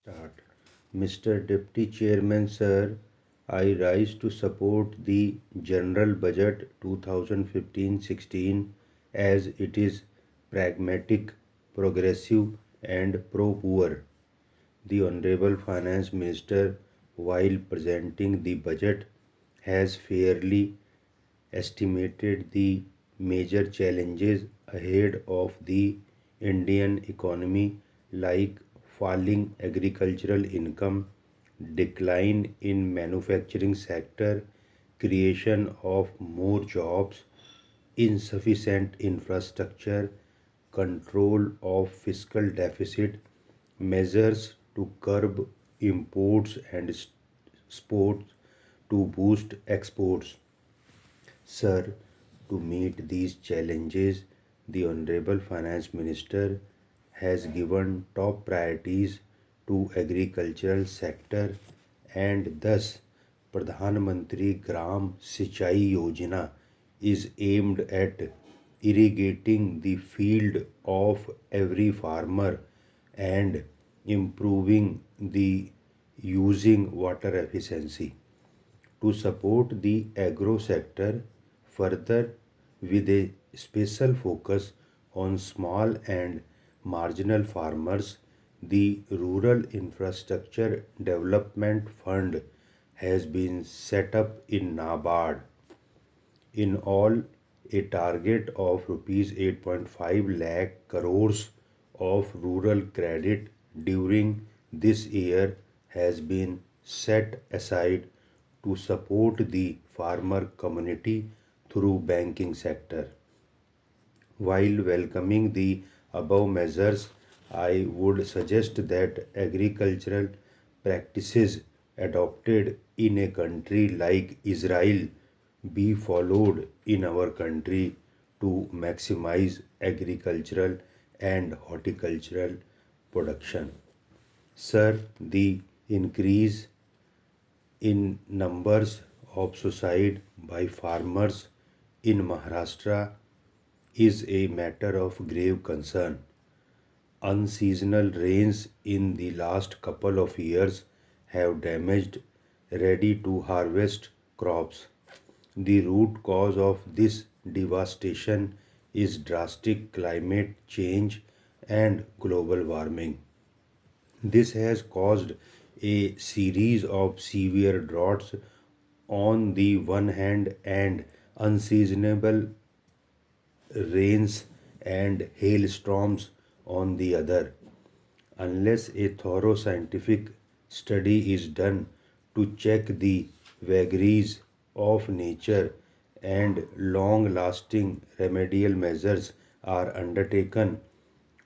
Start. Mr. Deputy Chairman, sir, I rise to support the General Budget 2015-16 as it is pragmatic, progressive, and pro-poor. The Honorable Finance Minister, while presenting the budget, has fairly estimated the major challenges ahead of the Indian economy like falling agricultural income, decline in manufacturing sector, creation of more jobs, insufficient infrastructure, control of fiscal deficit, measures to curb imports and exports to boost exports. Sir, to meet these challenges, the Honorable Finance Minister has given top priorities to agricultural sector and thus Pradhan Mantri Gram Sinchai Yojana is aimed at irrigating the field of every farmer and improving the using water efficiency to support the agro sector further with a special focus on small and marginal farmers. The Rural Infrastructure Development Fund has been set up in NABARD. In all, a target of rupees 8.5 lakh crores of rural credit during this year has been set aside to support the farmer community through banking sector. While welcoming the above measures, I would suggest that agricultural practices adopted in a country like Israel be followed in our country to maximize agricultural and horticultural production. Sir, the increase in numbers of suicide by farmers in Maharashtra is a matter of grave concern. Unseasonal rains in the last couple of years have damaged ready to harvest crops. The root cause of this devastation is drastic climate change and global warming. This has caused a series of severe droughts on the one hand and unseasonable rains and hailstorms on the other. Unless a thorough scientific study is done to check the vagaries of nature and long lasting remedial measures are undertaken,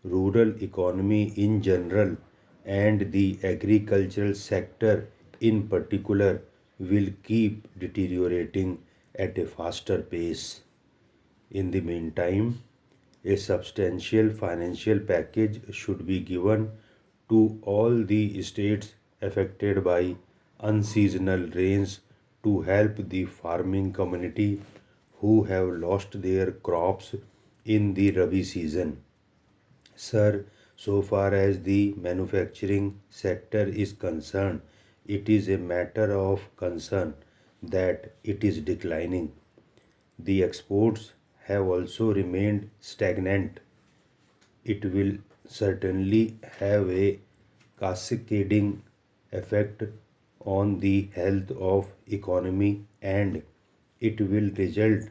rural economy in general and the agricultural sector in particular will keep deteriorating at a faster pace. In the meantime, a substantial financial package should be given to all the states affected by unseasonal rains to help the farming community who have lost their crops in the Rabi season. Sir, so far as the manufacturing sector is concerned, it is a matter of concern that it is declining. The exports have also remained stagnant. It will certainly have a cascading effect on the health of economy and it will result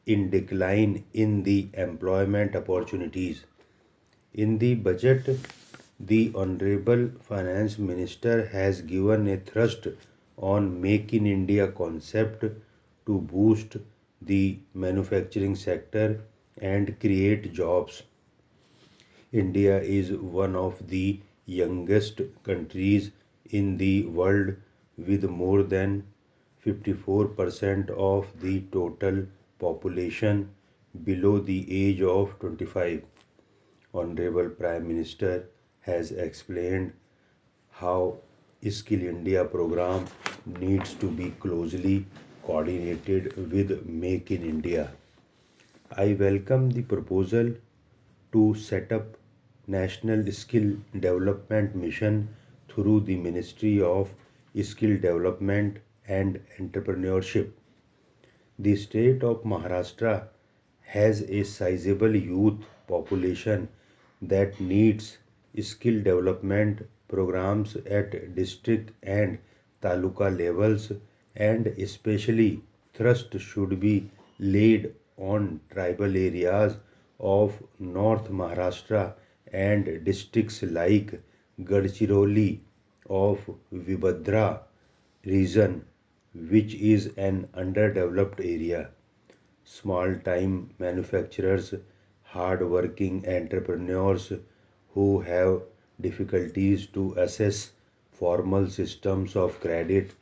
in decline in the employment opportunities. In the budget, the Honorable Finance Minister has given a thrust on Make in India concept to boost the manufacturing sector and create jobs. India is one of the youngest countries in the world with more than 54% of the total population below the age of 25. Honorable Prime Minister has explained how Skill India program needs to be closely coordinated with Make in India. I welcome the proposal to set up National Skill Development Mission through the Ministry of Skill Development and Entrepreneurship. The state of Maharashtra has a sizable youth population that needs skill development programs at district and taluka levels, and especially thrust should be laid on tribal areas of North Maharashtra and districts like Gadchiroli of Vibhadra region, which is an underdeveloped area. Small time manufacturers, hard working entrepreneurs who have difficulties to access formal systems of credit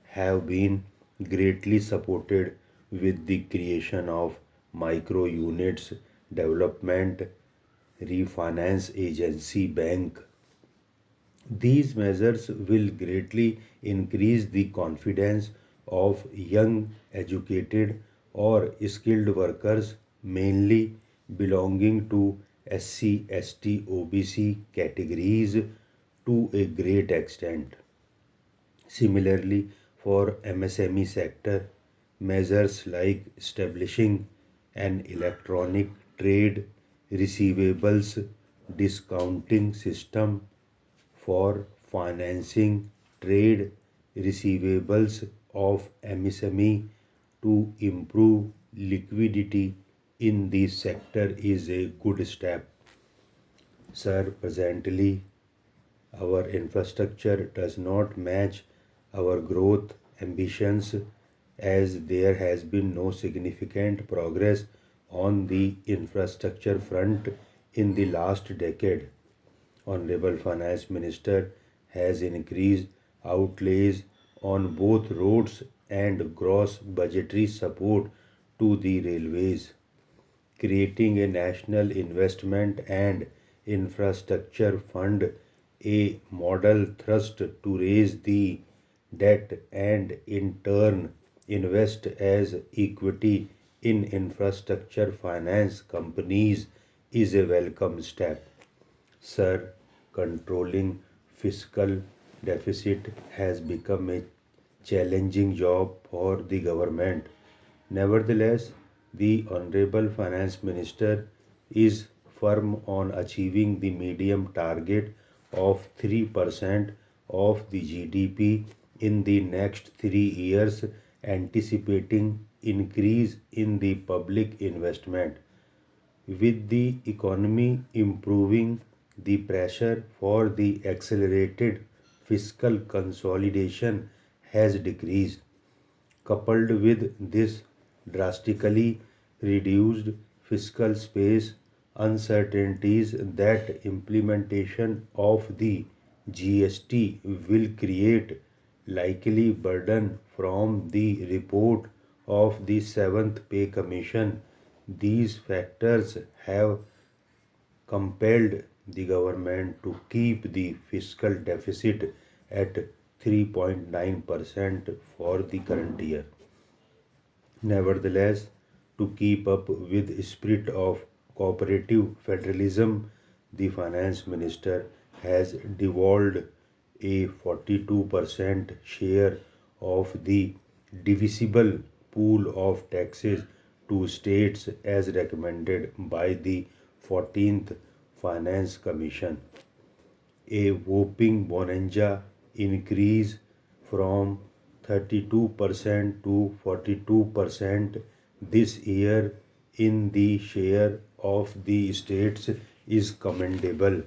have been greatly supported with the creation of micro units development refinance agency bank. These measures will greatly increase the confidence of young, educated, or skilled workers, mainly belonging to SC, ST, OBC categories to a great extent. Similarly, for MSME sector, measures like establishing an electronic trade receivables discounting system for financing trade receivables of MSME to improve liquidity in this sector is a good step. Sir, presently our infrastructure does not match our growth ambitions as there has been no significant progress on the infrastructure front in the last decade. Honorable Finance Minister has increased outlays on both roads and gross budgetary support to the railways, creating a national investment and infrastructure fund, a model thrust to raise the debt and in turn invest as equity in infrastructure finance companies is a welcome step. Sir, controlling fiscal deficit has become a challenging job for the government. Nevertheless, the Honorable Finance Minister is firm on achieving the medium target of 3% of the GDP in the next 3 years, anticipating increase in the public investment. With the economy improving, the pressure for the accelerated fiscal consolidation has decreased. Coupled with this drastically reduced fiscal space, uncertainties that implementation of the GST will create likely burden from the report of the Seventh Pay Commission. These factors have compelled the government to keep the fiscal deficit at 3.9% for the current year. Nevertheless, to keep up with spirit of cooperative federalism, the finance minister has devolved a 42% share of the divisible pool of taxes to states as recommended by the 14th Finance Commission. A whopping bonanza increase from 32% to 42% this year in the share of the states is commendable.